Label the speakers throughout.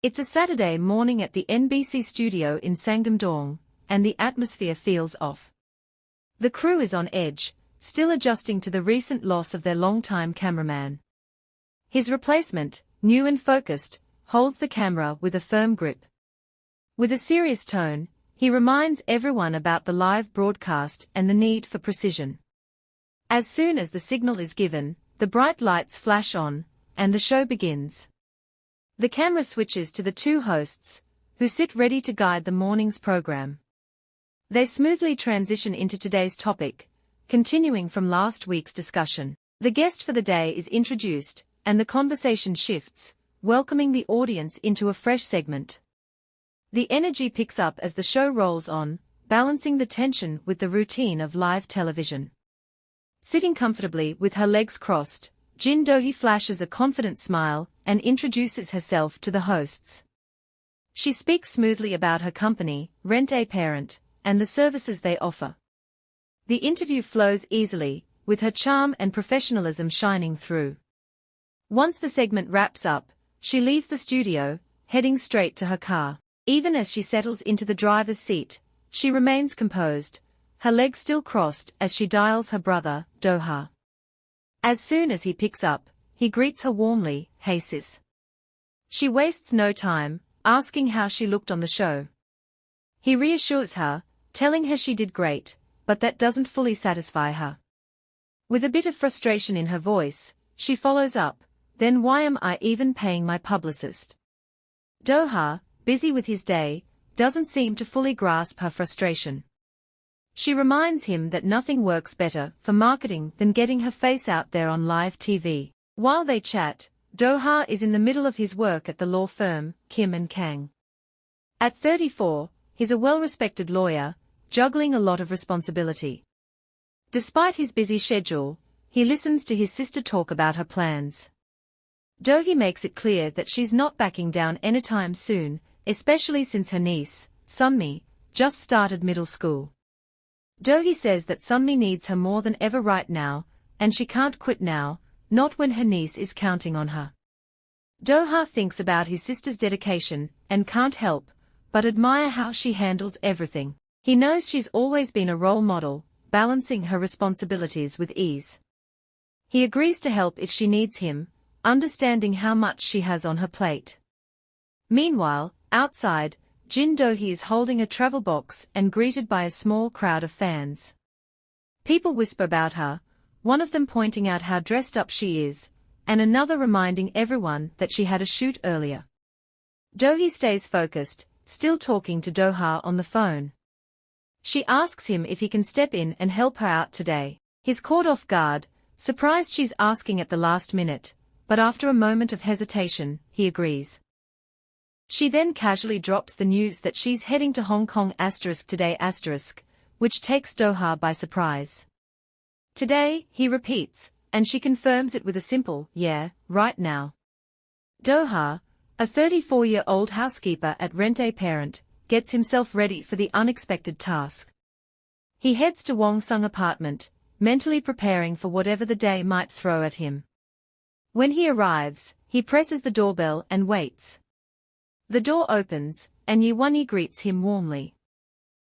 Speaker 1: It's a Saturday morning at the NBC studio in Sangam, and the atmosphere feels off. The crew is on edge, still adjusting to the recent loss of their longtime cameraman. His replacement, new and focused, holds the camera with a firm grip. With a serious tone, he reminds everyone about the live broadcast and the need for precision. As soon as the signal is given, the bright lights flash on, and the show begins. The camera switches to the two hosts, who sit ready to guide the morning's program. They smoothly transition into today's topic, continuing from last week's discussion. The guest for the day is introduced, and the conversation shifts, welcoming the audience into a fresh segment. The energy picks up as the show rolls on, balancing the tension with the routine of live television. Sitting comfortably with her legs crossed, Jin Doha flashes a confident smile and introduces herself to the hosts. She speaks smoothly about her company, Rent a Parent, and the services they offer. The interview flows easily, with her charm and professionalism shining through. Once the segment wraps up, she leaves the studio, heading straight to her car. Even as she settles into the driver's seat, she remains composed, her legs still crossed as she dials her brother, Doha. As soon as he picks up, he greets her warmly, "Hey sis." She wastes no time, asking how she looked on the show. He reassures her, telling her she did great, but that doesn't fully satisfy her. With a bit of frustration in her voice, she follows up, "Then why am I even paying my publicist?" Doha, busy with his day, doesn't seem to fully grasp her frustration. She reminds him that nothing works better for marketing than getting her face out there on live TV. While they chat, Doha is in the middle of his work at the law firm, Kim & Kang. At 34, he's a well-respected lawyer, juggling a lot of responsibility. Despite his busy schedule, he listens to his sister talk about her plans. Doha makes it clear that she's not backing down anytime soon, especially since her niece, Sunmi, just started middle school. Doha says that Sunmi needs her more than ever right now, and she can't quit now, not when her niece is counting on her. Doha thinks about his sister's dedication, and can't help but admire how she handles everything. He knows she's always been a role model, balancing her responsibilities with ease. He agrees to help if she needs him, understanding how much she has on her plate. Meanwhile, outside, Jin Doha is holding a travel box and greeted by a small crowd of fans. People whisper about her, one of them pointing out how dressed up she is, and another reminding everyone that she had a shoot earlier. Doha stays focused, still talking to Doha on the phone. She asks him if he can step in and help her out today. He's caught off guard, surprised she's asking at the last minute, but after a moment of hesitation, he agrees. She then casually drops the news that she's heading to Hong Kong today, which takes Doha by surprise. Today, he repeats, and she confirms it with a simple, "Yeah, right now." Doha, a 34-year-old housekeeper at Rent a Parent, gets himself ready for the unexpected task. He heads to Wong Sung's apartment, mentally preparing for whatever the day might throw at him. When he arrives, he presses the doorbell and waits. The door opens, and Wonyi greets him warmly.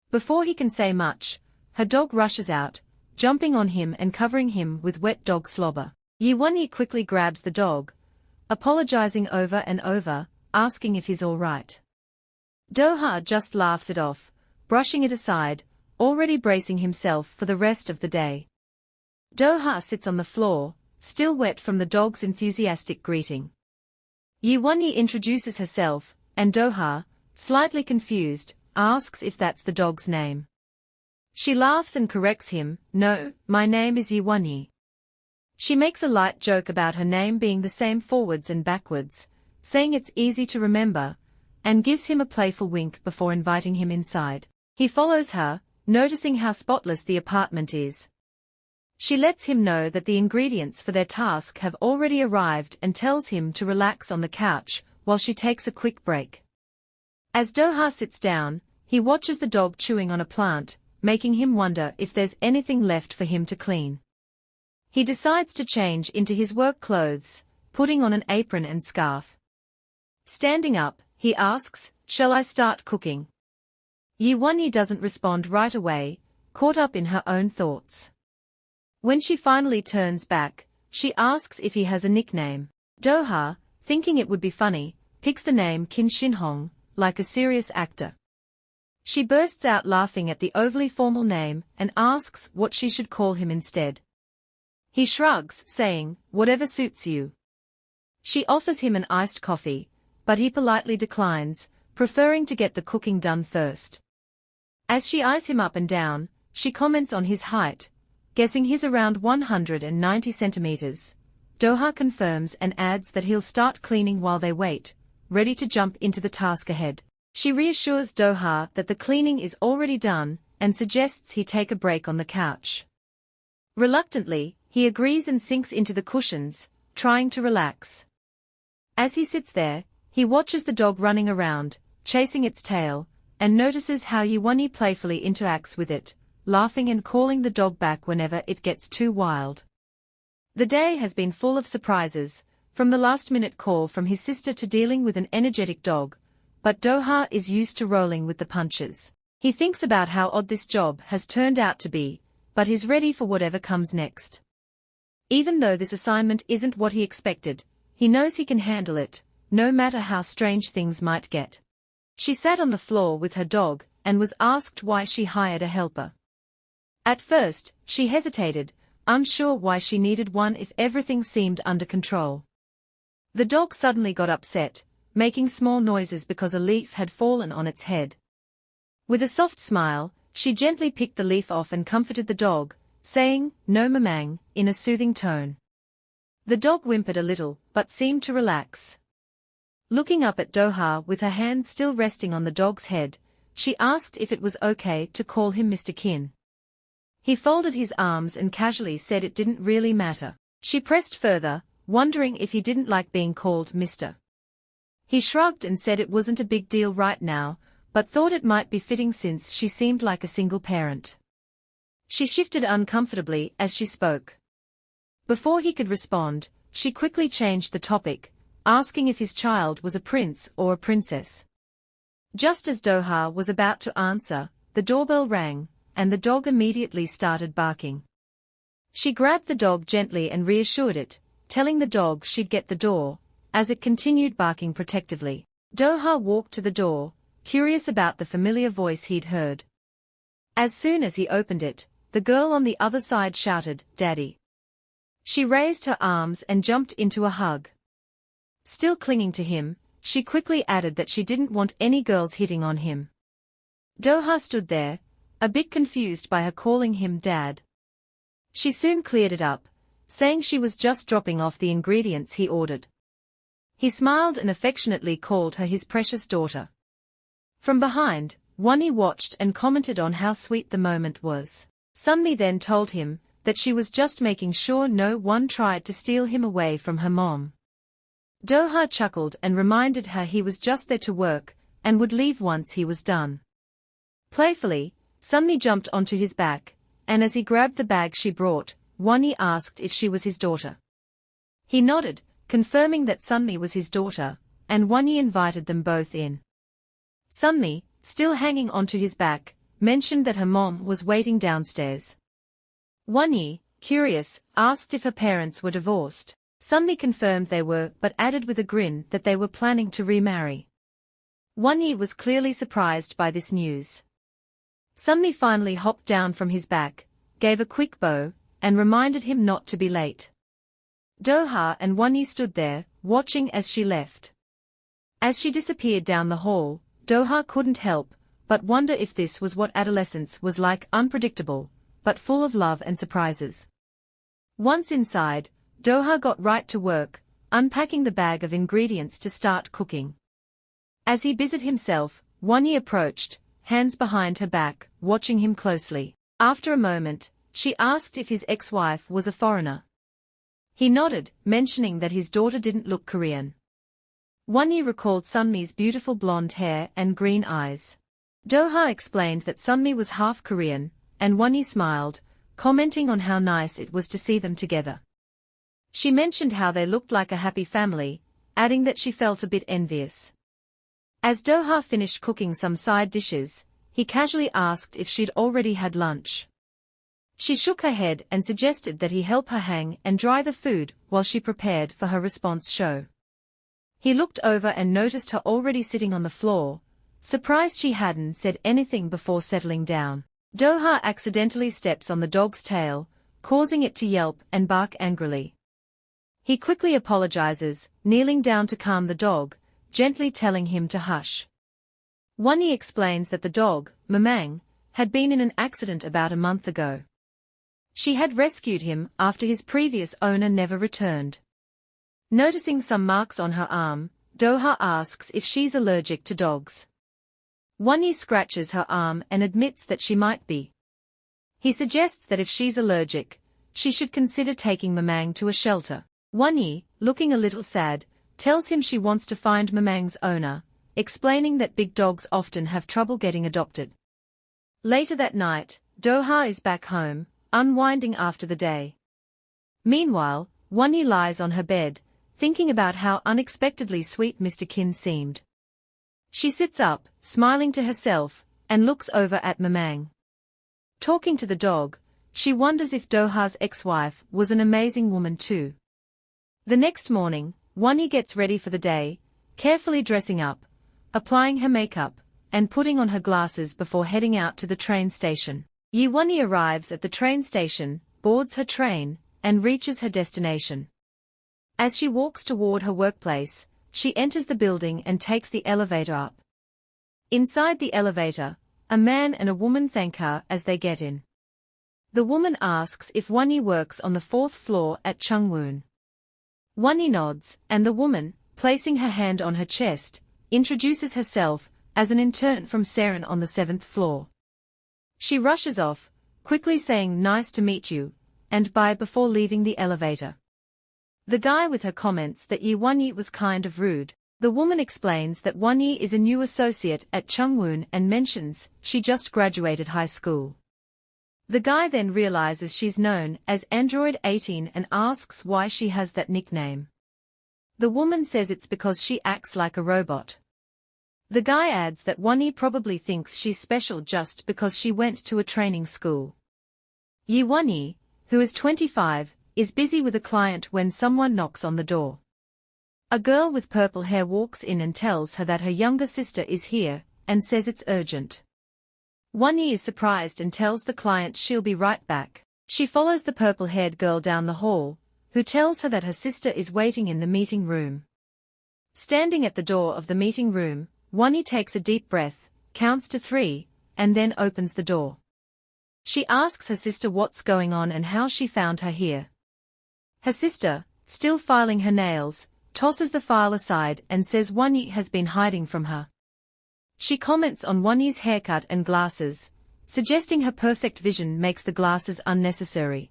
Speaker 1: Before he can say much, her dog rushes out, jumping on him and covering him with wet dog slobber. Wonyi quickly grabs the dog, apologizing over and over, asking if he's all right. Doha just laughs it off, brushing it aside, already bracing himself for the rest of the day. Doha sits on the floor, still wet from the dog's enthusiastic greeting. Wonyi introduces herself, and Doha, slightly confused, asks if that's the dog's name. She laughs and corrects him, "No, my name is Wonyi." She makes a light joke about her name being the same forwards and backwards, saying it's easy to remember, and gives him a playful wink before inviting him inside. He follows her, noticing how spotless the apartment is. She lets him know that the ingredients for their task have already arrived and tells him to relax on the couch while she takes a quick break. As Doha sits down, he watches the dog chewing on a plant, making him wonder if there's anything left for him to clean. He decides to change into his work clothes, putting on an apron and scarf. Standing up, he asks, "Shall I start cooking?" Wonyi doesn't respond right away, caught up in her own thoughts. When she finally turns back, she asks if he has a nickname. Doha, thinking it would be funny, picks the name Kim Shin-hong, like a serious actor. She bursts out laughing at the overly formal name and asks what she should call him instead. He shrugs, saying, "Whatever suits you." She offers him an iced coffee, but he politely declines, preferring to get the cooking done first. As she eyes him up and down, she comments on his height, guessing he's around 190 centimeters. Doha confirms and adds that he'll start cleaning while they wait, ready to jump into the task ahead. She reassures Doha that the cleaning is already done and suggests he take a break on the couch. Reluctantly, he agrees and sinks into the cushions, trying to relax. As he sits there, he watches the dog running around, chasing its tail, and notices how Wonyi playfully interacts with it, laughing and calling the dog back whenever it gets too wild. The day has been full of surprises, from the last-minute call from his sister to dealing with an energetic dog, but Doha is used to rolling with the punches. He thinks about how odd this job has turned out to be, but is ready for whatever comes next. Even though this assignment isn't what he expected, he knows he can handle it, no matter how strange things might get. She sat on the floor with her dog and was asked why she hired a helper. At first, she hesitated, unsure why she needed one if everything seemed under control. The dog suddenly got upset, making small noises because a leaf had fallen on its head. With a soft smile, she gently picked the leaf off and comforted the dog, saying, "No mamang," in a soothing tone. The dog whimpered a little, but seemed to relax. Looking up at Doha with her hand still resting on the dog's head, she asked if it was okay to call him Mr. Kin. He folded his arms and casually said it didn't really matter. She pressed further, wondering if he didn't like being called Mr. He shrugged and said it wasn't a big deal right now, but thought it might be fitting since she seemed like a single parent. She shifted uncomfortably as she spoke. Before he could respond, she quickly changed the topic, asking if his child was a prince or a princess. Just as Doha was about to answer, the doorbell rang, and the dog immediately started barking. She grabbed the dog gently and reassured it, telling the dog she'd get the door, as it continued barking protectively. Doha walked to the door, curious about the familiar voice he'd heard. As soon as he opened it, the girl on the other side shouted, "Daddy." She raised her arms and jumped into a hug. Still clinging to him, she quickly added that she didn't want any girls hitting on him. Doha stood there, a bit confused by her calling him Dad. She soon cleared it up, saying she was just dropping off the ingredients he ordered. He smiled and affectionately called her his precious daughter. From behind, Wonyi watched and commented on how sweet the moment was. Sunmi then told him that she was just making sure no one tried to steal him away from her mom. Doha chuckled and reminded her he was just there to work, and would leave once he was done. Playfully, Sunmi jumped onto his back, and as he grabbed the bag she brought, Wonyi asked if she was his daughter. He nodded, confirming that Sunmi was his daughter, and Wonyi invited them both in. Sunmi, still hanging onto his back, mentioned that her mom was waiting downstairs. Wonyi, curious, asked if her parents were divorced. Sunmi confirmed they were but added with a grin that they were planning to remarry. Wonyi was clearly surprised by this news. Sunmi finally hopped down from his back, gave a quick bow, and reminded him not to be late. Doha and Wonyi stood there, watching as she left. As she disappeared down the hall, Doha couldn't help but wonder if this was what adolescence was like, unpredictable, but full of love and surprises. Once inside, Doha got right to work, unpacking the bag of ingredients to start cooking. As he busied himself, Wonyi approached, hands behind her back, watching him closely. After a moment, she asked if his ex-wife was a foreigner. He nodded, mentioning that his daughter didn't look Korean. Wonyi recalled Sunmi's beautiful blonde hair and green eyes. Doha explained that Sunmi was half Korean, and Wonyi smiled, commenting on how nice it was to see them together. She mentioned how they looked like a happy family, adding that she felt a bit envious. As Doha finished cooking some side dishes, he casually asked if she'd already had lunch. She shook her head and suggested that he help her hang and dry the food while she prepared for her response show. He looked over and noticed her already sitting on the floor, surprised she hadn't said anything before settling down. Doha accidentally steps on the dog's tail, causing it to yelp and bark angrily. He quickly apologizes, kneeling down to calm the dog, gently telling him to hush. Wonyi explains that the dog, Mamang, had been in an accident about a month ago. She had rescued him after his previous owner never returned. Noticing some marks on her arm, Doha asks if she's allergic to dogs. Wonyi scratches her arm and admits that she might be. He suggests that if she's allergic, she should consider taking Mamang to a shelter. Wonyi, looking a little sad, tells him she wants to find Mamang's owner, explaining that big dogs often have trouble getting adopted. Later that night, Doha is back home, unwinding after the day. Meanwhile, Wonyi lies on her bed, thinking about how unexpectedly sweet Mr. Kin seemed. She sits up, smiling to herself, and looks over at Mamang. Talking to the dog, she wonders if Doha's ex-wife was an amazing woman too. The next morning, Wonyi gets ready for the day, carefully dressing up, applying her makeup, and putting on her glasses before heading out to the train station. Wonyi arrives at the train station, boards her train, and reaches her destination. As she walks toward her workplace, she enters the building and takes the elevator up. Inside the elevator, a man and a woman thank her as they get in. The woman asks if Wonyi works on the 4th floor at Chungwoon. Wonyi nods, and the woman, placing her hand on her chest, introduces herself as an intern from Seren on the 7th floor. She rushes off, quickly saying nice to meet you, and bye before leaving the elevator. The guy with her comments that Wonyi was kind of rude. The woman explains that Wonyi is a new associate at Chungwoon and mentions she just graduated high school. The guy then realizes she's known as Android 18 and asks why she has that nickname. The woman says it's because she acts like a robot. The guy adds that Wonyi probably thinks she's special just because she went to a training school. Wonyi, who is 25, is busy with a client when someone knocks on the door. A girl with purple hair walks in and tells her that her younger sister is here, and says it's urgent. Wonyi is surprised and tells the client she'll be right back. She follows the purple-haired girl down the hall, who tells her that her sister is waiting in the meeting room. Standing at the door of the meeting room, Wonyi takes a deep breath, counts to 3, and then opens the door. She asks her sister what's going on and how she found her here. Her sister, still filing her nails, tosses the file aside and says Wonyi has been hiding from her. She comments on Wonyi's haircut and glasses, suggesting her perfect vision makes the glasses unnecessary.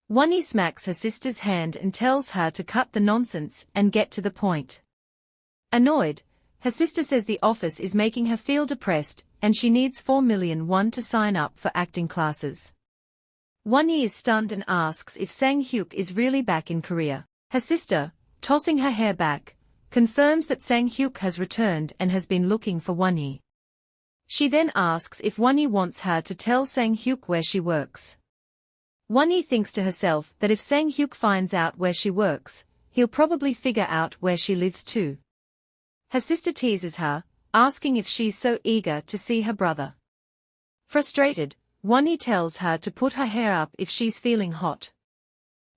Speaker 1: Wonyi smacks her sister's hand and tells her to cut the nonsense and get to the point. Annoyed, her sister says the office is making her feel depressed and she needs 4 million won to sign up for acting classes. Wonyi is stunned and asks if Sang-hyuk is really back in Korea. Her sister, tossing her hair back, confirms that Sang-hyuk has returned and has been looking for Wonyi. She then asks if Wonyi wants her to tell Sang-hyuk where she works. Wonyi thinks to herself that if Sang-hyuk finds out where she works, he'll probably figure out where she lives too. Her sister teases her, asking if she's so eager to see her brother. Frustrated, Wonyi tells her to put her hair up if she's feeling hot.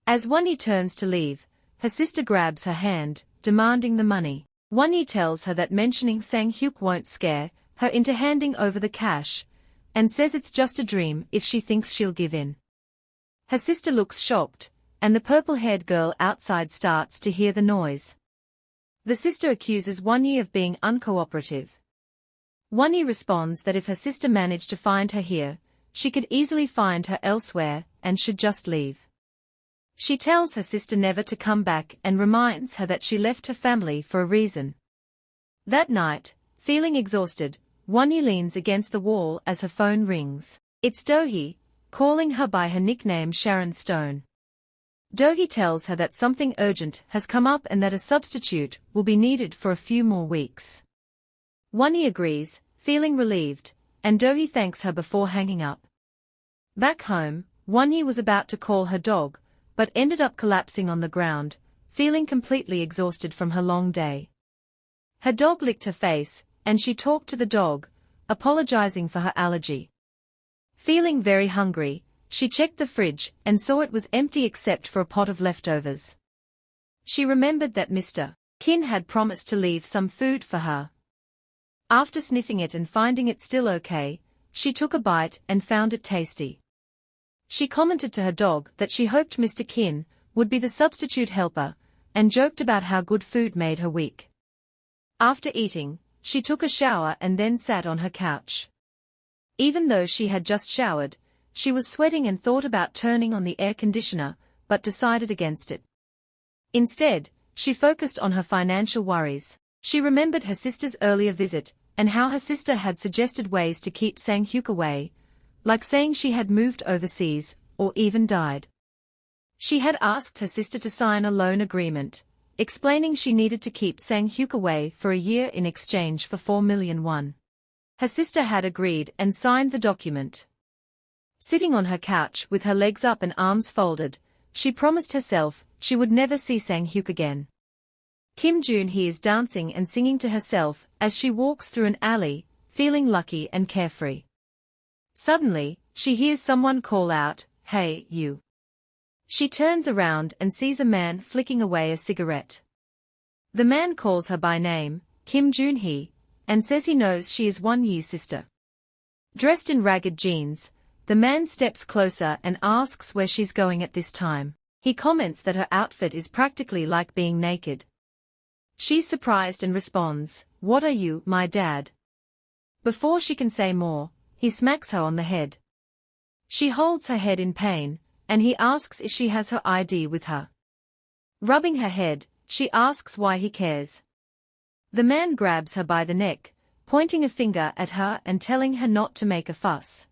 Speaker 1: As Wonyi turns to leave, her sister grabs her hand, demanding the money. Wonyi tells her that mentioning Sang-hyuk won't scare her into handing over the cash, and says it's just a dream if she thinks she'll give in. Her sister looks shocked, and the purple-haired girl outside starts to hear the noise. The sister accuses Wonyi of being uncooperative. Wonyi responds that if her sister managed to find her here, she could easily find her elsewhere, and should just leave. She tells her sister never to come back and reminds her that she left her family for a reason. That night, feeling exhausted, Wonyi leans against the wall as her phone rings. It's Dohee, calling her by her nickname Sharon Stone. Dohee tells her that something urgent has come up and that a substitute will be needed for a few more weeks. Wonyi agrees, feeling relieved, and Doha thanks her before hanging up. Back home, Wonyi was about to call her dog, but ended up collapsing on the ground, feeling completely exhausted from her long day. Her dog licked her face, and she talked to the dog, apologizing for her allergy. Feeling very hungry, she checked the fridge and saw it was empty except for a pot of leftovers. She remembered that Mr. Kin had promised to leave some food for her. After sniffing it and finding it still okay, she took a bite and found it tasty. She commented to her dog that she hoped Mr. Kin would be the substitute helper, and joked about how good food made her weak. After eating, she took a shower and then sat on her couch. Even though she had just showered, she was sweating and thought about turning on the air conditioner, but decided against it. Instead, she focused on her financial worries. She remembered her sister's earlier visit, and how her sister had suggested ways to keep Sang-hyuk away, like saying she had moved overseas, or even died. She had asked her sister to sign a loan agreement, explaining she needed to keep Sang-hyuk away for a year in exchange for 4 million won. Her sister had agreed and signed the document. Sitting on her couch with her legs up and arms folded, she promised herself she would never see Sang-hyuk again. Kim Joon-hee is dancing and singing to herself as she walks through an alley, feeling lucky and carefree. Suddenly, she hears someone call out, "Hey, you." She turns around and sees a man flicking away a cigarette. The man calls her by name, Kim Joon-hee, and says he knows she is Wonyi's sister. Dressed in ragged jeans, the man steps closer and asks where she's going at this time. He comments that her outfit is practically like being naked. She's surprised and responds, "What are you, my dad?" Before she can say more, he smacks her on the head. She holds her head in pain, and he asks if she has her ID with her. Rubbing her head, she asks why he cares. The man grabs her by the neck, pointing a finger at her and telling her not to make a fuss.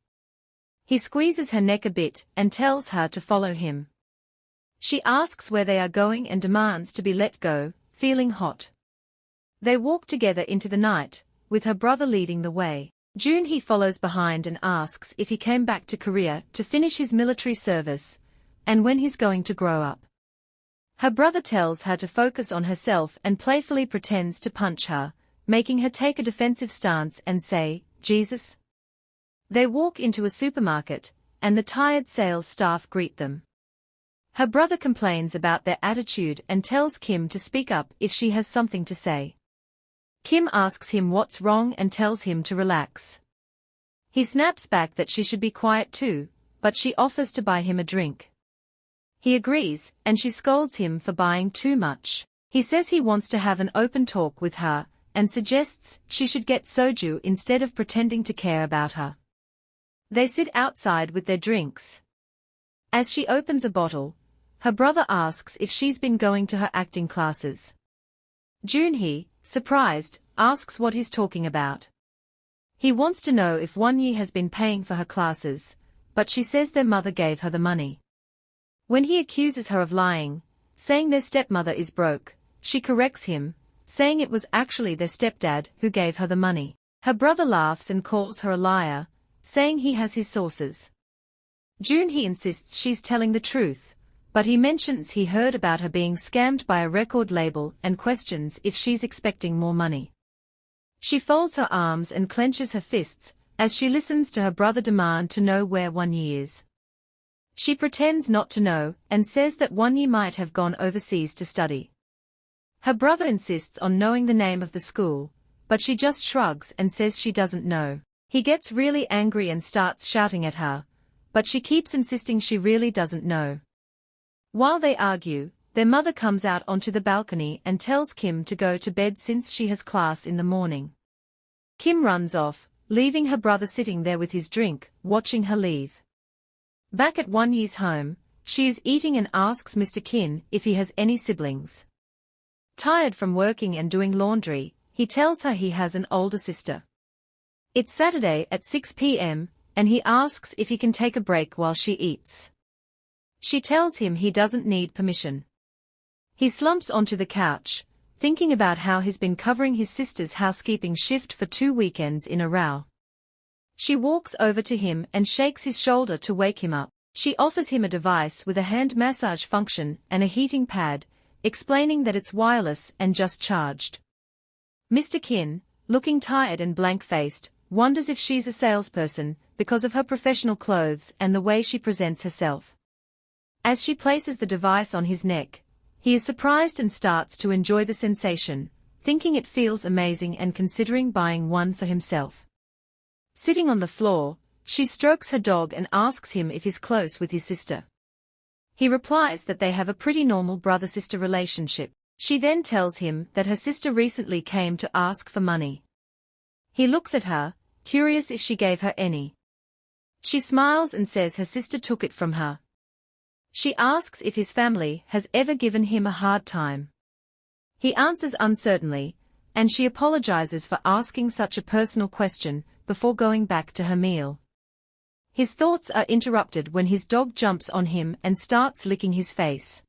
Speaker 1: He squeezes her neck a bit and tells her to follow him. She asks where they are going and demands to be let go, feeling hot. They walk together into the night, with her brother leading the way. Joon-hee follows behind and asks if he came back to Korea to finish his military service, and when he's going to grow up. Her brother tells her to focus on herself and playfully pretends to punch her, making her take a defensive stance and say, "Jesus." They walk into a supermarket, and the tired sales staff greet them. Her brother complains about their attitude and tells Kim to speak up if she has something to say. Kim asks him what's wrong and tells him to relax. He snaps back that she should be quiet too, but she offers to buy him a drink. He agrees, and she scolds him for buying too much. He says he wants to have an open talk with her, and suggests she should get soju instead of pretending to care about her. They sit outside with their drinks. As she opens a bottle, her brother asks if she's been going to her acting classes. Joon-hee, surprised, asks what he's talking about. He wants to know if Wonyi has been paying for her classes, but she says their mother gave her the money. When he accuses her of lying, saying their stepmother is broke, she corrects him, saying it was actually their stepdad who gave her the money. Her brother laughs and calls her a liar, saying he has his sources. Joon-hee insists she's telling the truth, but he mentions he heard about her being scammed by a record label and questions if she's expecting more money. She folds her arms and clenches her fists, as she listens to her brother demand to know where Wonyi is. She pretends not to know, and says that Wonyi might have gone overseas to study. Her brother insists on knowing the name of the school, but she just shrugs and says she doesn't know. He gets really angry and starts shouting at her, but she keeps insisting she really doesn't know. While they argue, their mother comes out onto the balcony and tells Kim to go to bed since she has class in the morning. Kim runs off, leaving her brother sitting there with his drink, watching her leave. Back at Wonyi's home, she is eating and asks Mr. Kin if he has any siblings. Tired from working and doing laundry, he tells her he has an older sister. It's Saturday at 6 p.m., and he asks if he can take a break while she eats. She tells him he doesn't need permission. He slumps onto the couch, thinking about how he's been covering his sister's housekeeping shift for 2 weekends in a row. She walks over to him and shakes his shoulder to wake him up. She offers him a device with a hand massage function and a heating pad, explaining that it's wireless and just charged. Mr. Kin, looking tired and blank-faced, wonders if she's a salesperson because of her professional clothes and the way she presents herself. As she places the device on his neck, he is surprised and starts to enjoy the sensation, thinking it feels amazing and considering buying one for himself. Sitting on the floor, she strokes her dog and asks him if he's close with his sister. He replies that they have a pretty normal brother-sister relationship. She then tells him that her sister recently came to ask for money. He looks at her, curious if she gave her any. She smiles and says her sister took it from her. She asks if his family has ever given him a hard time. He answers uncertainly, and she apologizes for asking such a personal question before going back to her meal. His thoughts are interrupted when his dog jumps on him and starts licking his face.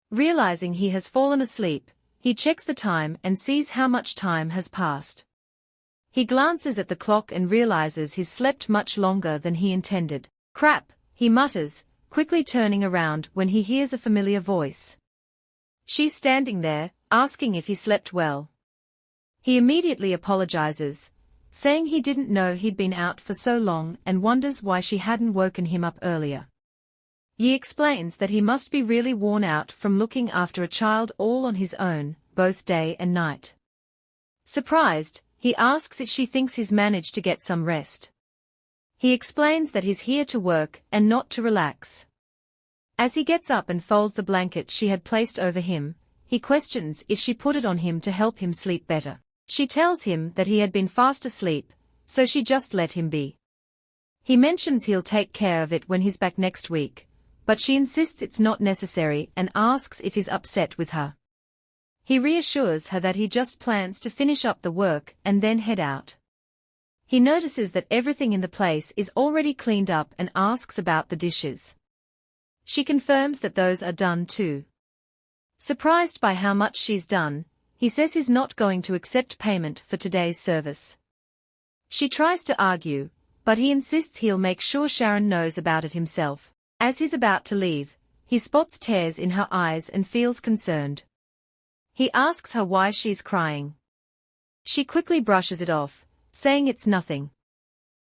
Speaker 1: Realizing he has fallen asleep, he checks the time and sees how much time has passed. He glances at the clock and realizes he's slept much longer than he intended. Crap, he mutters, quickly turning around when he hears a familiar voice. She's standing there, asking if he slept well. He immediately apologizes, saying he didn't know he'd been out for so long and wonders why she hadn't woken him up earlier. Yi explains that he must be really worn out from looking after a child all on his own, both day and night. Surprised, he asks if she thinks he's managed to get some rest. He explains that he's here to work and not to relax. As he gets up and folds the blanket she had placed over him, he questions if she put it on him to help him sleep better. She tells him that he had been fast asleep, so she just let him be. He mentions he'll take care of it when he's back next week, but she insists it's not necessary and asks if he's upset with her. He reassures her that he just plans to finish up the work and then head out. He notices that everything in the place is already cleaned up and asks about the dishes. She confirms that those are done too. Surprised by how much she's done, he says he's not going to accept payment for today's service. She tries to argue, but he insists he'll make sure Sharon knows about it himself. As he's about to leave, he spots tears in her eyes and feels concerned. He asks her why she's crying. She quickly brushes it off, saying it's nothing.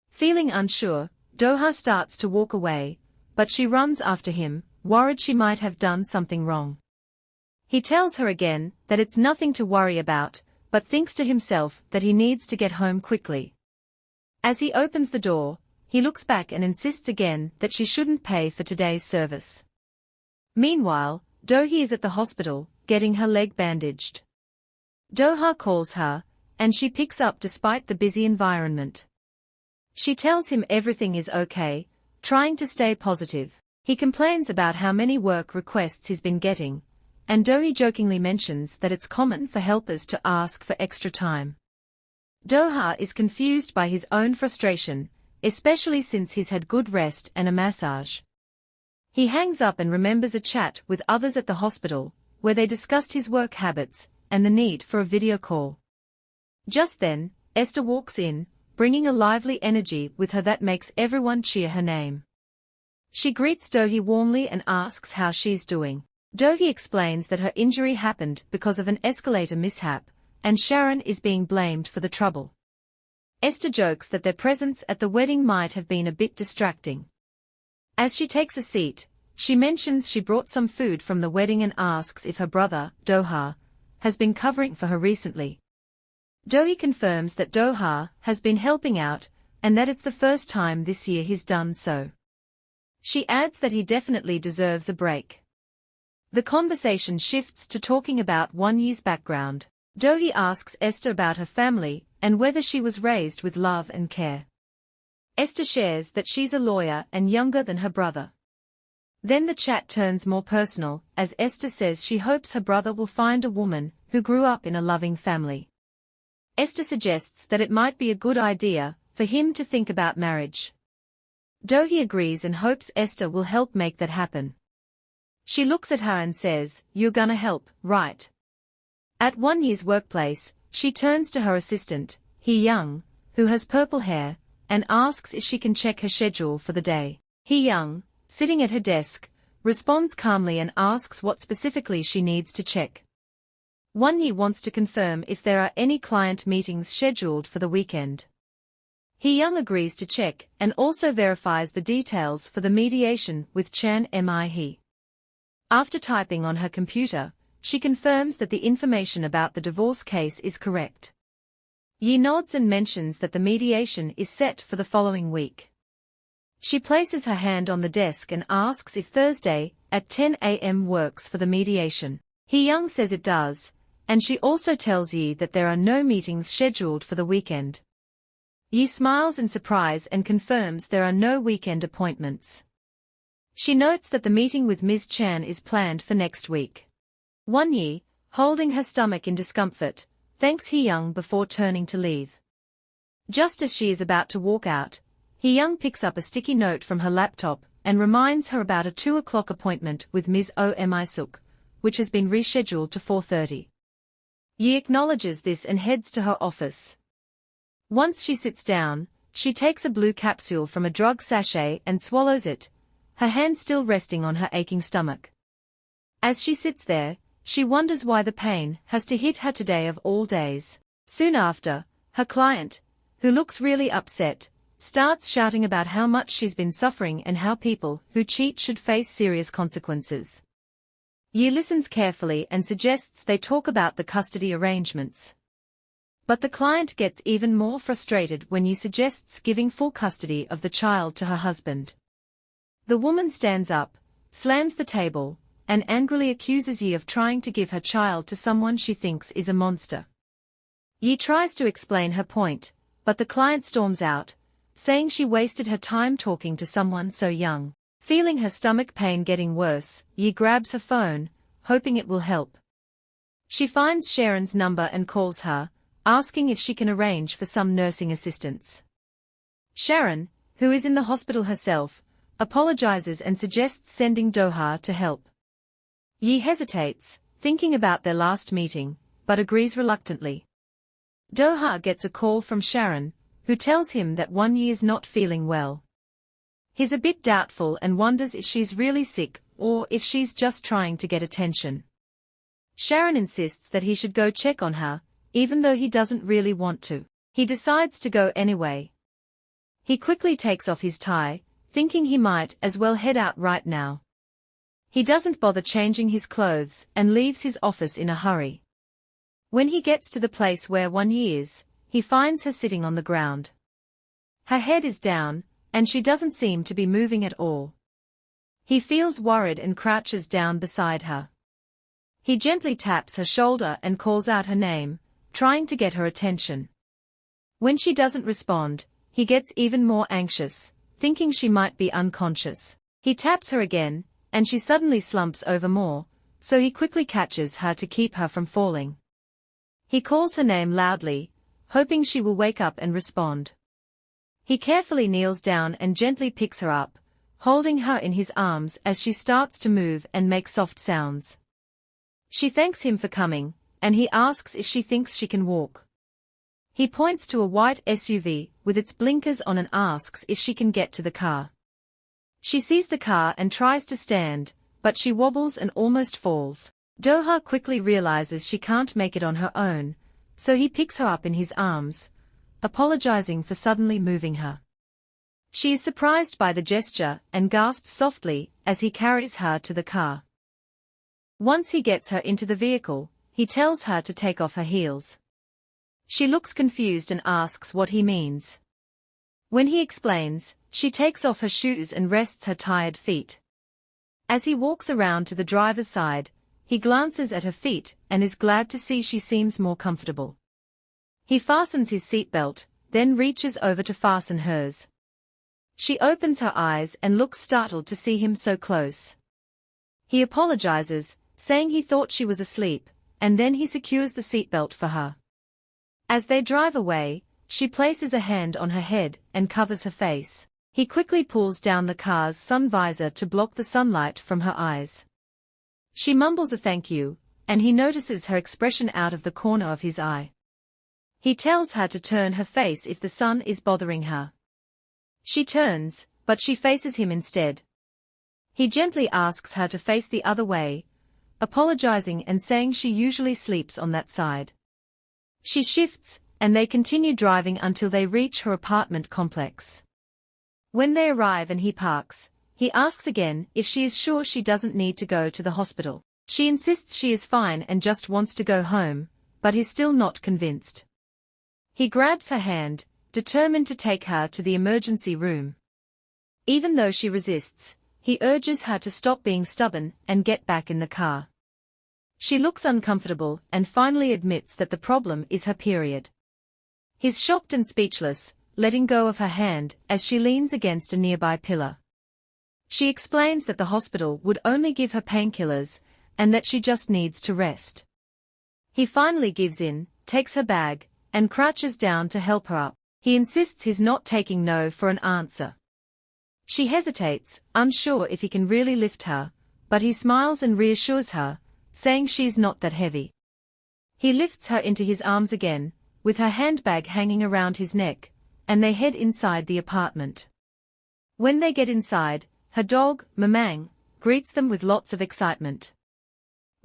Speaker 1: Feeling unsure, Doha starts to walk away, but she runs after him, worried she might have done something wrong. He tells her again that it's nothing to worry about, but thinks to himself that he needs to get home quickly. As he opens the door, he looks back and insists again that she shouldn't pay for today's service. Meanwhile, Dohi is at the hospital, getting her leg bandaged. Doha calls her, and she picks up despite the busy environment. She tells him everything is okay, trying to stay positive. He complains about how many work requests he's been getting, and Dohi jokingly mentions that it's common for helpers to ask for extra time. Doha is confused by his own frustration, especially since he's had good rest and a massage. He hangs up and remembers a chat with others at the hospital, where they discussed his work habits and the need for a video call. Just then, Esther walks in, bringing a lively energy with her that makes everyone cheer her name. She greets Dohi warmly and asks how she's doing. Dohi explains that her injury happened because of an escalator mishap, and Sharon is being blamed for the trouble. Esther jokes that their presence at the wedding might have been a bit distracting. As she takes a seat, she mentions she brought some food from the wedding and asks if her brother, Doha, has been covering for her recently. Dohi confirms that Doha has been helping out, and that it's the first time this year he's done so. She adds that he definitely deserves a break. The conversation shifts to talking about Wonyi's background. Dohi asks Esther about her family and whether she was raised with love and care. Esther shares that she's a lawyer and younger than her brother. Then the chat turns more personal, as Esther says she hopes her brother will find a woman who grew up in a loving family. Esther suggests that it might be a good idea for him to think about marriage. Dohi agrees and hopes Esther will help make that happen. She looks at her and says, "You're gonna help, right?" At Wonyi's workplace, she turns to her assistant, Hee Young, who has purple hair, and asks if she can check her schedule for the day. Hee Young, sitting at her desk, responds calmly and asks what specifically she needs to check. Wonyi wants to confirm if there are any client meetings scheduled for the weekend. Hee Young agrees to check and also verifies the details for the mediation with Chan Mi. After typing on her computer, she confirms that the information about the divorce case is correct. Yi nods and mentions that the mediation is set for the following week. She places her hand on the desk and asks if Thursday at 10 a.m. works for the mediation. Hee Young says it does, and she also tells Yi that there are no meetings scheduled for the weekend. Yi smiles in surprise and confirms there are no weekend appointments. She notes that the meeting with Ms. Chan is planned for next week. Wonyi, holding her stomach in discomfort, thanks Hee Young before turning to leave. Just as she is about to walk out, Hee Young picks up a sticky note from her laptop and reminds her about a 2 o'clock appointment with Ms. Omi Suk, which has been rescheduled to 4:30. Yi acknowledges this and heads to her office. Once she sits down, she takes a blue capsule from a drug sachet and swallows it, her hand still resting on her aching stomach. As she sits there, she wonders why the pain has to hit her today of all days. Soon after, her client, who looks really upset, starts shouting about how much she's been suffering and how people who cheat should face serious consequences. Yi listens carefully and suggests they talk about the custody arrangements. But the client gets even more frustrated when Yi suggests giving full custody of the child to her husband. The woman stands up, slams the table, and angrily accuses Yi of trying to give her child to someone she thinks is a monster. Yi tries to explain her point, but the client storms out, saying she wasted her time talking to someone so young. Feeling her stomach pain getting worse, Yi grabs her phone, hoping it will help. She finds Sharon's number and calls her, asking if she can arrange for some nursing assistance. Sharon, who is in the hospital herself, apologizes and suggests sending Doha to help. Yi hesitates, thinking about their last meeting, but agrees reluctantly. Doha gets a call from Sharon, who tells him that Wonyi is not feeling well. He's a bit doubtful and wonders if she's really sick or if she's just trying to get attention. Sharon insists that he should go check on her, even though he doesn't really want to. He decides to go anyway. He quickly takes off his tie, thinking he might as well head out right now. He doesn't bother changing his clothes and leaves his office in a hurry. When he gets to the place where Wonyi is, he finds her sitting on the ground. Her head is down, and she doesn't seem to be moving at all. He feels worried and crouches down beside her. He gently taps her shoulder and calls out her name, trying to get her attention. When she doesn't respond, he gets even more anxious, thinking she might be unconscious. He taps her again, and she suddenly slumps over more, so he quickly catches her to keep her from falling. He calls her name loudly, hoping she will wake up and respond. He carefully kneels down and gently picks her up, holding her in his arms as she starts to move and make soft sounds. She thanks him for coming, and he asks if she thinks she can walk. He points to a white SUV with its blinkers on and asks if she can get to the car. She sees the car and tries to stand, but she wobbles and almost falls. Doha quickly realizes she can't make it on her own, so he picks her up in his arms, apologizing for suddenly moving her. She is surprised by the gesture and gasps softly as he carries her to the car. Once he gets her into the vehicle, he tells her to take off her heels. She looks confused and asks what he means. When he explains, she takes off her shoes and rests her tired feet. As he walks around to the driver's side, he glances at her feet and is glad to see she seems more comfortable. He fastens his seatbelt, then reaches over to fasten hers. She opens her eyes and looks startled to see him so close. He apologizes, saying he thought she was asleep, and then he secures the seatbelt for her. As they drive away, she places a hand on her head and covers her face. He quickly pulls down the car's sun visor to block the sunlight from her eyes. She mumbles a thank you, and he notices her expression out of the corner of his eye. He tells her to turn her face if the sun is bothering her. She turns, but she faces him instead. He gently asks her to face the other way, apologizing and saying she usually sleeps on that side. She shifts, and they continue driving until they reach her apartment complex. When they arrive and he parks, he asks again if she is sure she doesn't need to go to the hospital. She insists she is fine and just wants to go home, but he's still not convinced. He grabs her hand, determined to take her to the emergency room. Even though she resists, he urges her to stop being stubborn and get back in the car. She looks uncomfortable and finally admits that the problem is her period. He's shocked and speechless, letting go of her hand as she leans against a nearby pillar. She explains that the hospital would only give her painkillers, and that she just needs to rest. He finally gives in, takes her bag, and crouches down to help her up. He insists he's not taking no for an answer. She hesitates, unsure if he can really lift her, but he smiles and reassures her, saying she's not that heavy. He lifts her into his arms again, with her handbag hanging around his neck, and they head inside the apartment. When they get inside, her dog, Mamang, greets them with lots of excitement.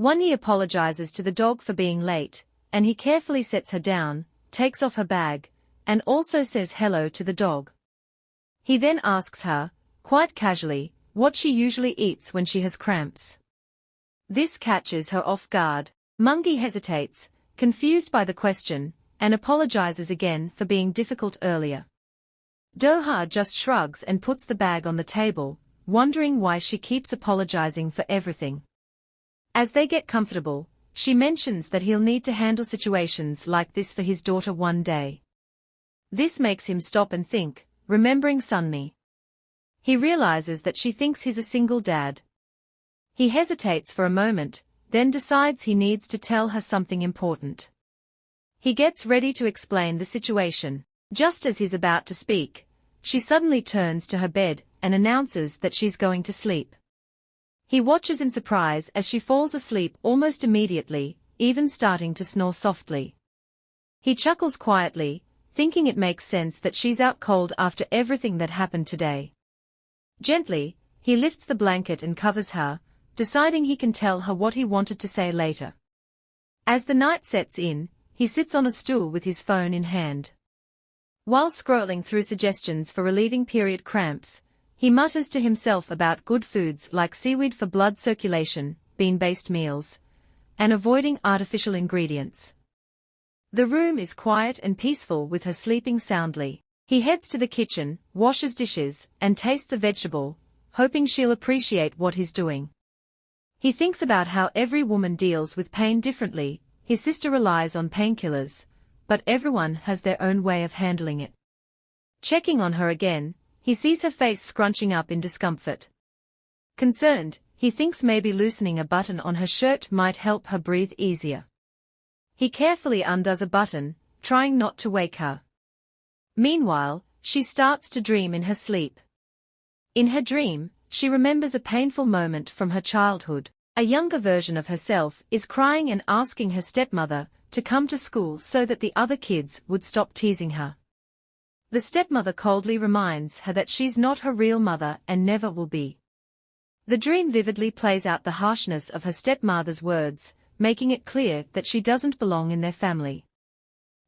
Speaker 1: Wonyi apologizes to the dog for being late, and he carefully sets her down, takes off her bag, and also says hello to the dog. He then asks her, quite casually, what she usually eats when she has cramps. This catches her off guard. Mungi hesitates, confused by the question, and apologizes again for being difficult earlier. Doha just shrugs and puts the bag on the table, wondering why she keeps apologizing for everything. As they get comfortable, she mentions that he'll need to handle situations like this for his daughter one day. This makes him stop and think, remembering Sunmi. He realizes that she thinks he's a single dad. He hesitates for a moment, then decides he needs to tell her something important. He gets ready to explain the situation. Just as he's about to speak, she suddenly turns to her bed and announces that she's going to sleep. He watches in surprise as she falls asleep almost immediately, even starting to snore softly. He chuckles quietly, thinking it makes sense that she's out cold after everything that happened today. Gently, he lifts the blanket and covers her, deciding he can tell her what he wanted to say later. As the night sets in, he sits on a stool with his phone in hand. While scrolling through suggestions for relieving period cramps, he mutters to himself about good foods like seaweed for blood circulation, bean-based meals, and avoiding artificial ingredients. The room is quiet and peaceful with her sleeping soundly. He heads to the kitchen, washes dishes, and tastes a vegetable, hoping she'll appreciate what he's doing. He thinks about how every woman deals with pain differently. His sister relies on painkillers, but everyone has their own way of handling it. Checking on her again, he sees her face scrunching up in discomfort. Concerned, he thinks maybe loosening a button on her shirt might help her breathe easier. He carefully undoes a button, trying not to wake her. Meanwhile, she starts to dream in her sleep. In her dream, she remembers a painful moment from her childhood. A younger version of herself is crying and asking her stepmother to come to school so that the other kids would stop teasing her. The stepmother coldly reminds her that she's not her real mother and never will be. The dream vividly plays out the harshness of her stepmother's words, making it clear that she doesn't belong in their family.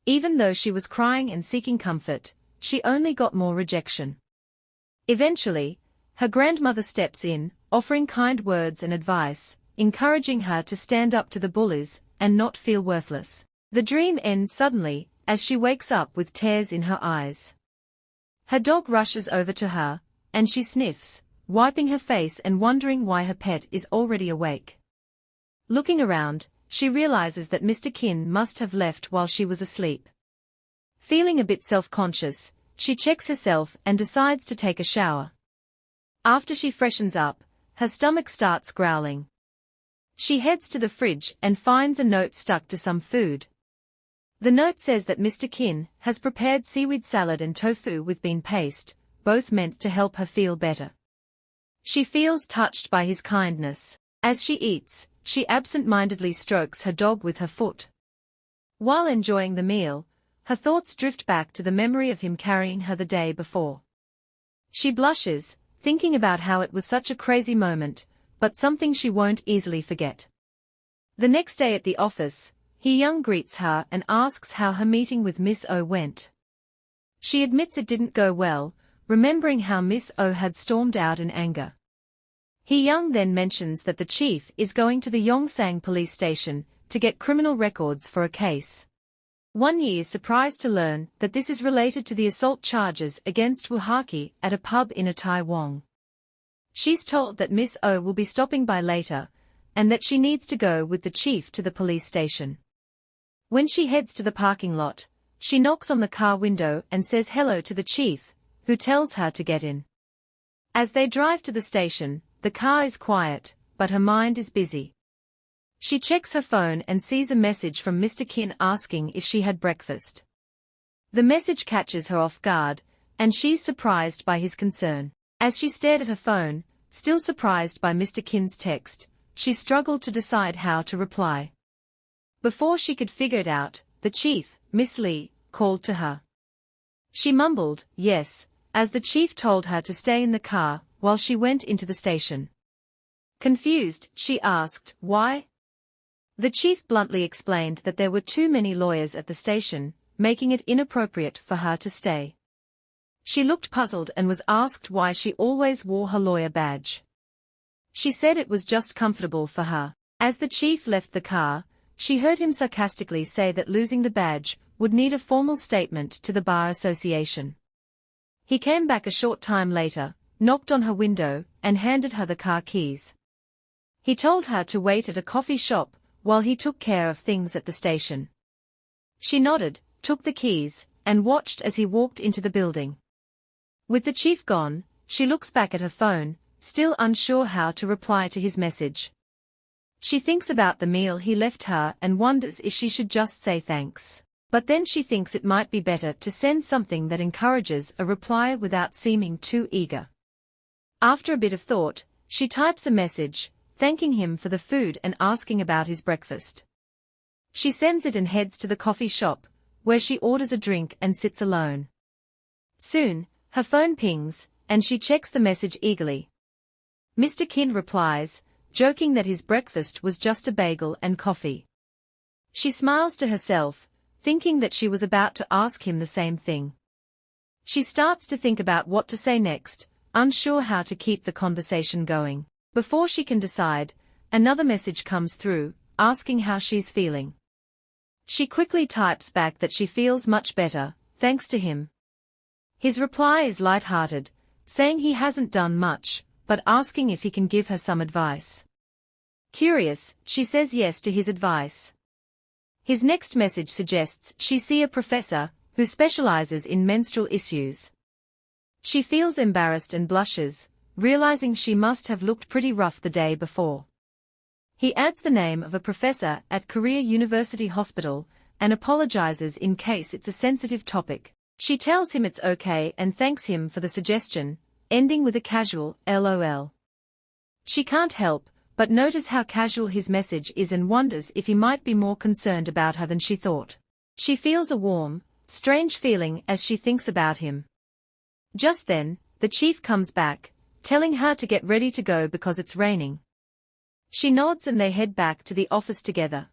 Speaker 1: Even though she was crying and seeking comfort, she only got more rejection. Eventually, her grandmother steps in, offering kind words and advice, encouraging her to stand up to the bullies and not feel worthless. The dream ends suddenly, as she wakes up with tears in her eyes. Her dog rushes over to her, and she sniffs, wiping her face and wondering why her pet is already awake. Looking around, she realizes that Mr. Kin must have left while she was asleep. Feeling a bit self-conscious, she checks herself and decides to take a shower. After she freshens up, her stomach starts growling. She heads to the fridge and finds a note stuck to some food. The note says that Mr. Kin has prepared seaweed salad and tofu with bean paste, both meant to help her feel better. She feels touched by his kindness. As she eats, she absent-mindedly strokes her dog with her foot. While enjoying the meal, her thoughts drift back to the memory of him carrying her the day before. She blushes, thinking about how it was such a crazy moment, but something she won't easily forget. The next day at the office, Hee-young greets her and asks how her meeting with Miss Oh went. She admits it didn't go well, remembering how Miss Oh had stormed out in anger. Hee-young then mentions that the chief is going to the Yongsan police station to get criminal records for a case. Wonyi is surprised to learn that this is related to the assault charges against Woo-haki at a pub in Taiwan. She's told that Miss Oh will be stopping by later, and that she needs to go with the chief to the police station. When she heads to the parking lot, she knocks on the car window and says hello to the chief, who tells her to get in. As they drive to the station, the car is quiet, but her mind is busy. She checks her phone and sees a message from Mr. Kim asking if she had breakfast. The message catches her off guard, and she's surprised by his concern. As she stared at her phone, still surprised by Mr. Kim's text, she struggled to decide how to reply. Before she could figure it out, the chief, Miss Lee, called to her. She mumbled, yes, as the chief told her to stay in the car while she went into the station. Confused, she asked, why? The chief bluntly explained that there were too many lawyers at the station, making it inappropriate for her to stay. She looked puzzled and was asked why she always wore her lawyer badge. She said it was just comfortable for her. As the chief left the car, she heard him sarcastically say that losing the badge would need a formal statement to the bar association. He came back a short time later, knocked on her window, and handed her the car keys. He told her to wait at a coffee shop while he took care of things at the station. She nodded, took the keys, and watched as he walked into the building. With the chief gone, she looks back at her phone, still unsure how to reply to his message. She thinks about the meal he left her and wonders if she should just say thanks. But then she thinks it might be better to send something that encourages a reply without seeming too eager. After a bit of thought, she types a message, thanking him for the food and asking about his breakfast. She sends it and heads to the coffee shop, where she orders a drink and sits alone. Soon, her phone pings, and she checks the message eagerly. Mr. Kim replies, joking that his breakfast was just a bagel and coffee. She smiles to herself, thinking that she was about to ask him the same thing. She starts to think about what to say next, unsure how to keep the conversation going. Before she can decide, another message comes through, asking how she's feeling. She quickly types back that she feels much better, thanks to him. His reply is light-hearted, saying he hasn't done much, but asking if he can give her some advice. Curious, she says yes to his advice. His next message suggests she see a professor, who specializes in menstrual issues. She feels embarrassed and blushes, realizing she must have looked pretty rough the day before. He adds the name of a professor at Korea University Hospital, and apologizes in case it's a sensitive topic. She tells him it's okay and thanks him for the suggestion, ending with a casual, LOL. She can't help but notice how casual his message is and wonders if he might be more concerned about her than she thought. She feels a warm, strange feeling as she thinks about him. Just then, the chief comes back, telling her to get ready to go because it's raining. She nods and they head back to the office together.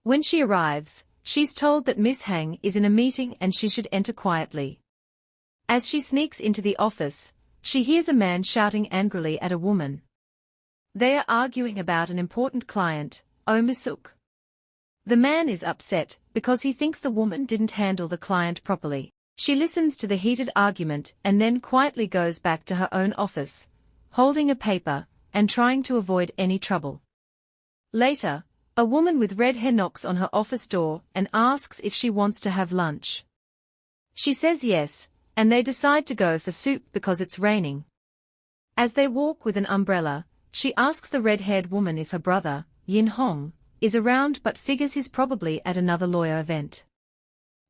Speaker 1: When she arrives, she's told that Miss Hang is in a meeting and she should enter quietly. As she sneaks into the office, she hears a man shouting angrily at a woman. They are arguing about an important client, Oh Misuk. The man is upset because he thinks the woman didn't handle the client properly. She listens to the heated argument and then quietly goes back to her own office, holding a paper, and trying to avoid any trouble. Later, a woman with red hair knocks on her office door and asks if she wants to have lunch. She says yes, and they decide to go for soup because it's raining. As they walk with an umbrella, she asks the red-haired woman if her brother, Yin Hong, is around but figures he's probably at another lawyer event.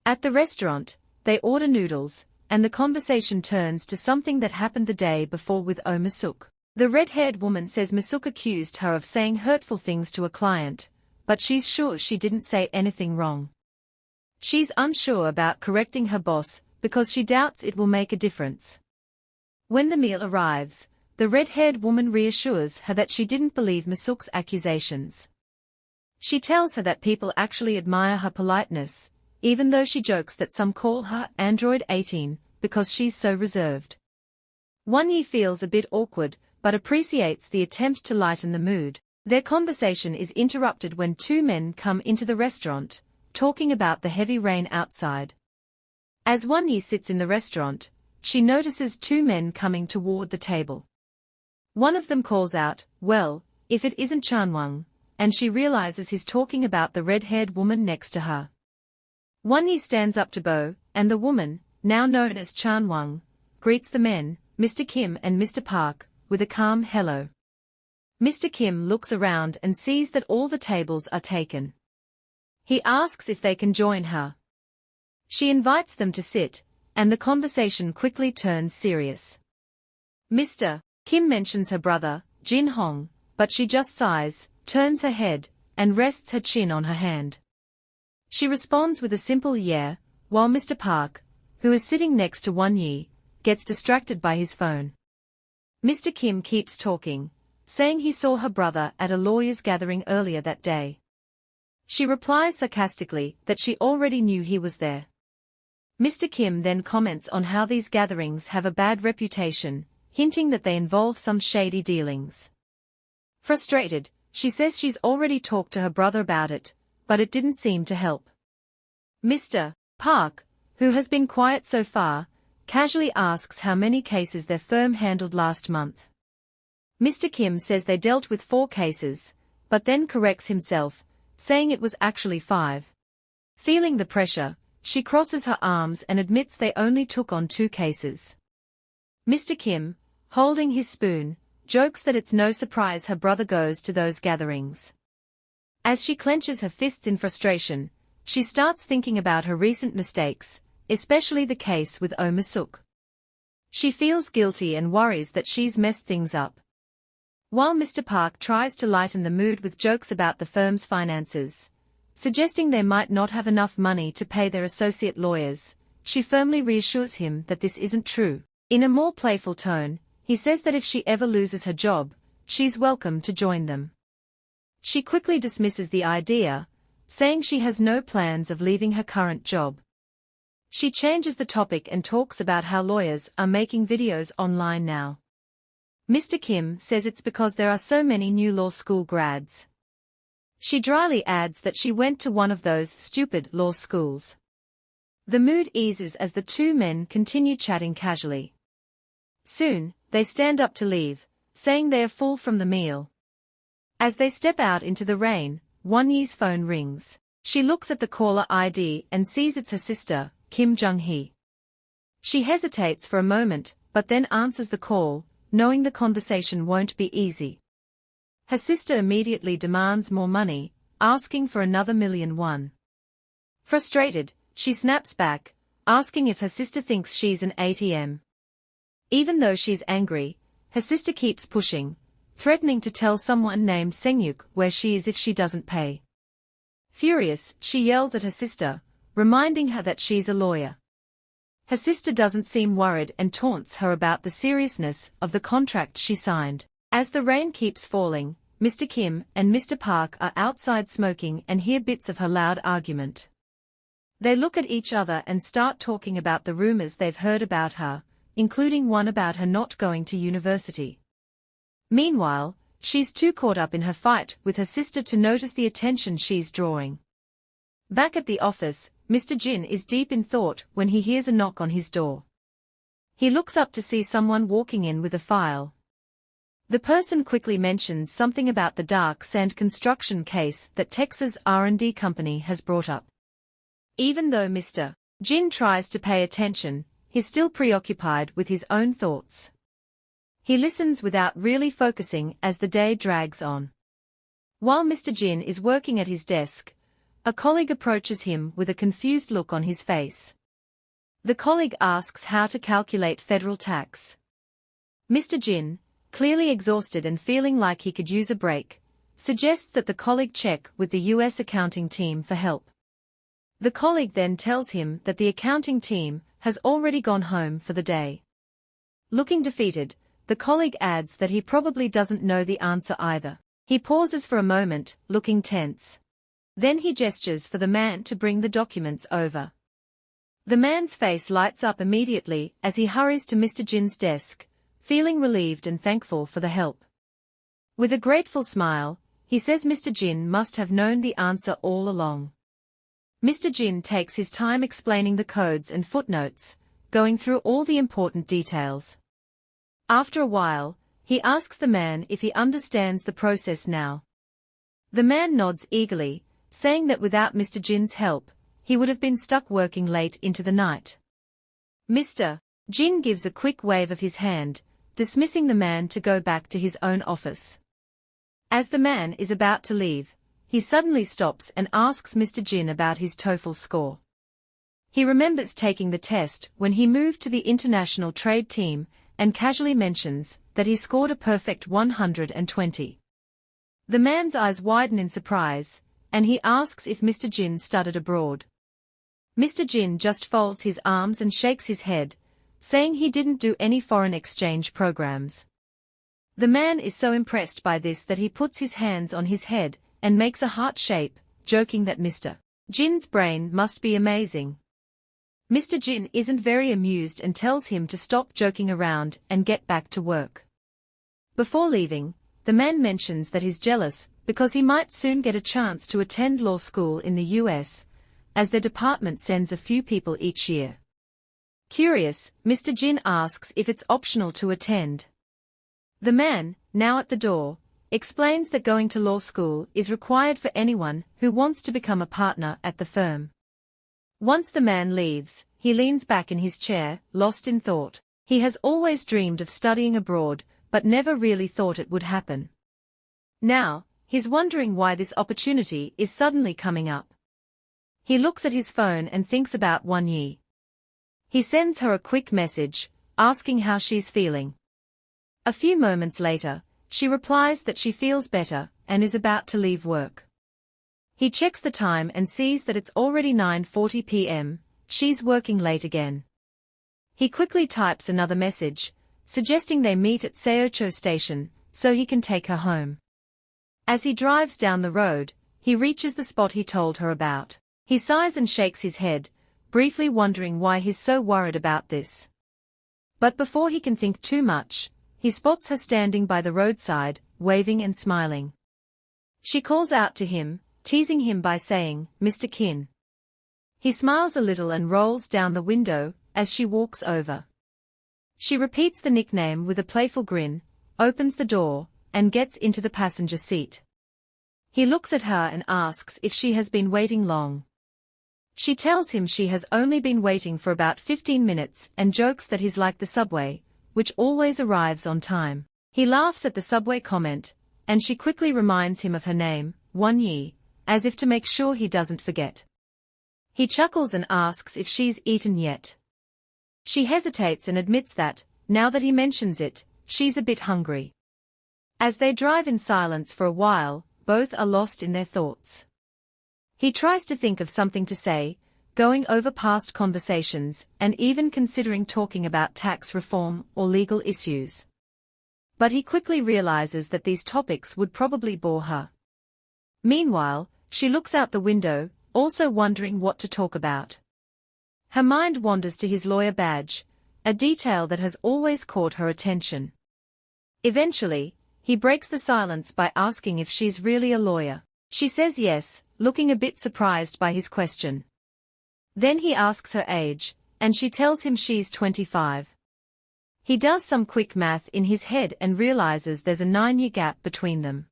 Speaker 1: At the restaurant, they order noodles, and the conversation turns to something that happened the day before with Oh Misuk. The red-haired woman says Misuk accused her of saying hurtful things to a client, but she's sure she didn't say anything wrong. She's unsure about correcting her boss because she doubts it will make a difference. When the meal arrives, the red-haired woman reassures her that she didn't believe Misuk's accusations. She tells her that people actually admire her politeness, even though she jokes that some call her Android 18 because she's so reserved. Wonyi feels a bit awkward, but appreciates the attempt to lighten the mood. Their conversation is interrupted when two men come into the restaurant, talking about the heavy rain outside. As Wonyi sits in the restaurant, she notices two men coming toward the table. One of them calls out, "Well, if it isn't Chanwang," and she realizes he's talking about the red-haired woman next to her. Wonyi stands up to bow, and the woman, now known as Chanwang, greets the men, Mr. Kim and Mr. Park, with a calm hello. Mr. Kim looks around and sees that all the tables are taken. He asks if they can join her. She invites them to sit, and the conversation quickly turns serious. Mr. Kim mentions her brother, Jin Hong, but she just sighs, turns her head, and rests her chin on her hand. She responds with a simple yeah, while Mr. Park, who is sitting next to Wonyi, gets distracted by his phone. Mr. Kim keeps talking, saying he saw her brother at a lawyer's gathering earlier that day. She replies sarcastically that she already knew he was there. Mr. Kim then comments on how these gatherings have a bad reputation, hinting that they involve some shady dealings. Frustrated, she says she's already talked to her brother about it, but it didn't seem to help. Mr. Park, who has been quiet so far, casually asks how many cases their firm handled last month. Mr. Kim says they dealt with 4 cases, but then corrects himself, saying it was actually 5. Feeling the pressure, she crosses her arms and admits they only took on 2 cases. Mr. Kim, holding his spoon, jokes that it's no surprise her brother goes to those gatherings. As she clenches her fists in frustration, she starts thinking about her recent mistakes, especially the case with Oh Misuk. She feels guilty and worries that she's messed things up. While Mr. Park tries to lighten the mood with jokes about the firm's finances, suggesting they might not have enough money to pay their associate lawyers, she firmly reassures him that this isn't true. In a more playful tone, he says that if she ever loses her job, she's welcome to join them. She quickly dismisses the idea, saying she has no plans of leaving her current job. She changes the topic and talks about how lawyers are making videos online now. Mr. Kim says it's because there are so many new law school grads. She dryly adds that she went to one of those stupid law schools. The mood eases as the two men continue chatting casually. Soon, they stand up to leave, saying they are full from the meal. As they step out into the rain, Wonyi's phone rings. She looks at the caller ID and sees it's her sister, Kim Jung-hee. She hesitates for a moment, but then answers the call, knowing the conversation won't be easy. Her sister immediately demands more money, asking for another $1,000,000. Frustrated, she snaps back, asking if her sister thinks she's an ATM. Even though she's angry, her sister keeps pushing, threatening to tell someone named Sengyuk where she is if she doesn't pay. Furious, she yells at her sister, reminding her that she's a lawyer. Her sister doesn't seem worried and taunts her about the seriousness of the contract she signed. As the rain keeps falling, Mr. Kim and Mr. Park are outside smoking and hear bits of her loud argument. They look at each other and start talking about the rumors they've heard about her, including one about her not going to university. Meanwhile, she's too caught up in her fight with her sister to notice the attention she's drawing. Back at the office, Mr. Jin is deep in thought when he hears a knock on his door. He looks up to see someone walking in with a file. The person quickly mentions something about the dark sand construction case that Texas R&D company has brought up. Even though Mr. Jin tries to pay attention, he's still preoccupied with his own thoughts. He listens without really focusing as the day drags on. While Mr. Jin is working at his desk, a colleague approaches him with a confused look on his face. The colleague asks how to calculate federal tax. Mr. Jin, clearly exhausted and feeling like he could use a break, suggests that the colleague check with the US accounting team for help. The colleague then tells him that the accounting team has already gone home for the day. Looking defeated, the colleague adds that he probably doesn't know the answer either. He pauses for a moment, looking tense. Then he gestures for the man to bring the documents over. The man's face lights up immediately as he hurries to Mr. Jin's desk, feeling relieved and thankful for the help. With a grateful smile, he says Mr. Jin must have known the answer all along. Mr. Jin takes his time explaining the codes and footnotes, going through all the important details. After a while, he asks the man if he understands the process now. The man nods eagerly, saying that without Mr. Jin's help, he would have been stuck working late into the night. Mr. Jin gives a quick wave of his hand, dismissing the man to go back to his own office. As the man is about to leave, he suddenly stops and asks Mr. Jin about his TOEFL score. He remembers taking the test when he moved to the international trade team and casually mentions that he scored a perfect 120. The man's eyes widen in surprise, and he asks if Mr. Jin studied abroad. Mr. Jin just folds his arms and shakes his head, saying he didn't do any foreign exchange programs. The man is so impressed by this that he puts his hands on his head and makes a heart shape, joking that Mr. Jin's brain must be amazing. Mr. Jin isn't very amused and tells him to stop joking around and get back to work. Before leaving, the man mentions that he's jealous because he might soon get a chance to attend law school in the US, as their department sends a few people each year. Curious, Mr. Jin asks if it's optional to attend. The man, now at the door, explains that going to law school is required for anyone who wants to become a partner at the firm. Once the man leaves, he leans back in his chair, lost in thought. He has always dreamed of studying abroad, but never really thought it would happen. Now, he's wondering why this opportunity is suddenly coming up. He looks at his phone and thinks about Wonyi. He sends her a quick message, asking how she's feeling. A few moments later, she replies that she feels better and is about to leave work. He checks the time and sees that it's already 9:40 p.m., she's working late again. He quickly types another message, suggesting they meet at Seocho Station, so he can take her home. As he drives down the road, he reaches the spot he told her about. He sighs and shakes his head, briefly wondering why he's so worried about this. But before he can think too much, he spots her standing by the roadside, waving and smiling. She calls out to him, teasing him by saying, "Mr. Kin." He smiles a little and rolls down the window as she walks over. She repeats the nickname with a playful grin, opens the door, and gets into the passenger seat. He looks at her and asks if she has been waiting long. She tells him she has only been waiting for about 15 minutes and jokes that he's like the subway, which always arrives on time. He laughs at the subway comment, and she quickly reminds him of her name, Wonyi, as if to make sure he doesn't forget. He chuckles and asks if she's eaten yet. She hesitates and admits that, now that he mentions it, she's a bit hungry. As they drive in silence for a while, both are lost in their thoughts. He tries to think of something to say, going over past conversations, and even considering talking about tax reform or legal issues. But he quickly realizes that these topics would probably bore her. Meanwhile, she looks out the window, also wondering what to talk about. Her mind wanders to his lawyer badge, a detail that has always caught her attention. Eventually, he breaks the silence by asking if she's really a lawyer. She says yes, looking a bit surprised by his question. Then he asks her age, and she tells him she's 25. He does some quick math in his head and realizes there's a 9-year gap between them.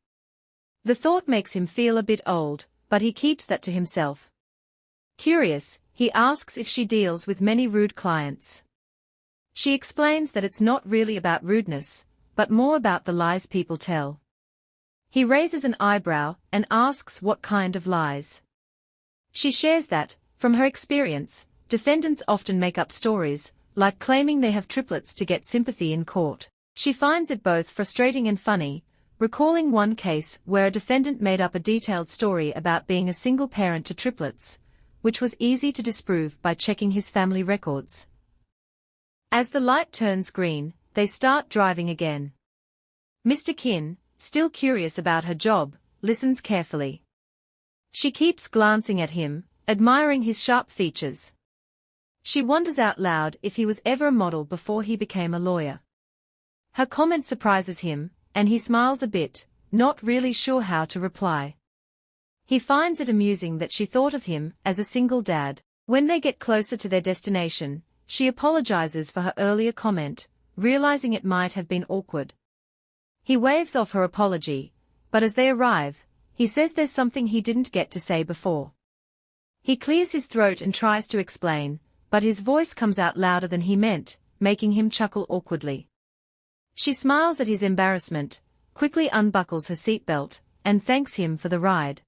Speaker 1: The thought makes him feel a bit old, but he keeps that to himself. Curious, he asks if she deals with many rude clients. She explains that it's not really about rudeness, but more about the lies people tell. He raises an eyebrow and asks what kind of lies. She shares that, from her experience, defendants often make up stories, like claiming they have triplets to get sympathy in court. She finds it both frustrating and funny, recalling one case where a defendant made up a detailed story about being a single parent to triplets, which was easy to disprove by checking his family records. As the light turns green, they start driving again. Mr. Kin, still curious about her job, listens carefully. She keeps glancing at him, admiring his sharp features. She wonders out loud if he was ever a model before he became a lawyer. Her comment surprises him, and he smiles a bit, not really sure how to reply. He finds it amusing that she thought of him as a single dad. When they get closer to their destination, she apologizes for her earlier comment, realizing it might have been awkward. He waves off her apology, but as they arrive, he says there's something he didn't get to say before. He clears his throat and tries to explain, but his voice comes out louder than he meant, making him chuckle awkwardly. She smiles at his embarrassment, quickly unbuckles her seatbelt, and thanks him for the ride.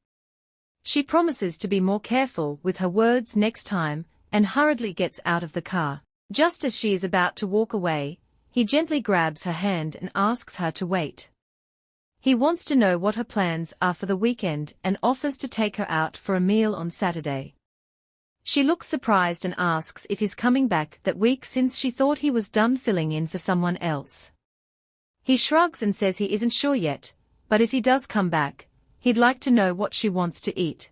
Speaker 1: She promises to be more careful with her words next time, and hurriedly gets out of the car. Just as she is about to walk away, he gently grabs her hand and asks her to wait. He wants to know what her plans are for the weekend and offers to take her out for a meal on Saturday. She looks surprised and asks if he's coming back that week since she thought he was done filling in for someone else. He shrugs and says he isn't sure yet, but if he does come back, he'd like to know what she wants to eat.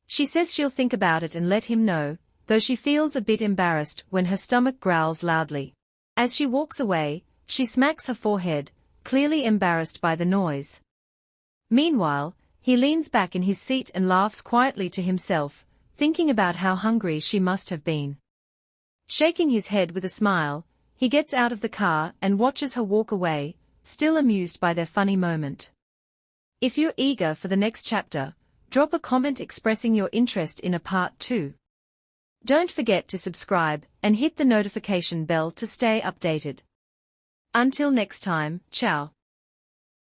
Speaker 1: She says she'll think about it and let him know, though she feels a bit embarrassed when her stomach growls loudly. As she walks away, she smacks her forehead, clearly embarrassed by the noise. Meanwhile, he leans back in his seat and laughs quietly to himself, thinking about how hungry she must have been. Shaking his head with a smile, he gets out of the car and watches her walk away, still amused by their funny moment. If you're eager for the next chapter, drop a comment expressing your interest in a part 2. Don't forget to subscribe and hit the notification bell to stay updated. Until next time, ciao.